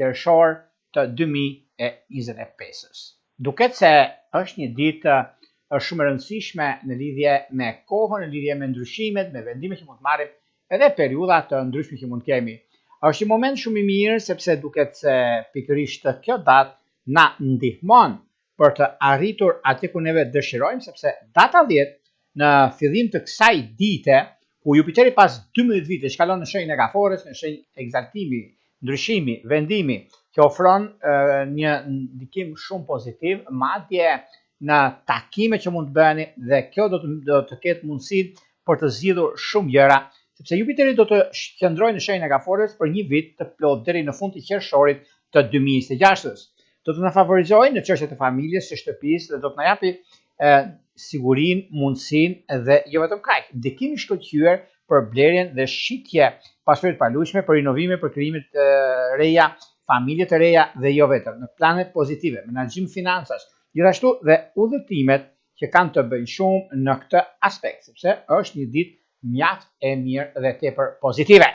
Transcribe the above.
qershor të 2025. Duket se është një ditë shumë e rëndësishme në lidhje me kohën, në lidhje me ndryshimet, me vendimet që mund të marrim edhe periudha të ndryshme që mund të kemi. Është një moment shumë i mirë sepse duket se pikërisht kjo datë na ndihmon për të arritur atë ku neve dëshirojmë, sepse data 10 në fillim të kësaj dite, ku Jupiteri pas 12 vite shkalon në shenjën e Kaforës, në shenjë egzaltimi, ndryshimi, vendimi, që ofron një ndikim shumë pozitiv, madje në takime që mund të bëheni, dhe kjo do të ketë mundësinë për të zgjidhur shumë gjëra, sepse Jupiteri do të qëndrojë në shenjën e Kaforës për një vit të plot deri në fund të qershorit të 2026. Do të na favorizojë në çështjet e familjes, së shtëpisë, dhe do të na japi sigurinë, mundësinë dhe jo vetëm kaq, ndikim i shkëlqyer për blerjen dhe shitje pasuri të palujshme, për inovime, për krijime të reja, familje të reja dhe jo vetëm, në planet pozitive, menaxhim financash, gjithashtu dhe udhëtimet që kanë të bëjnë shumë në këtë aspekt, sepse është një ditë mjaft e mirë dhe tepër pozitive.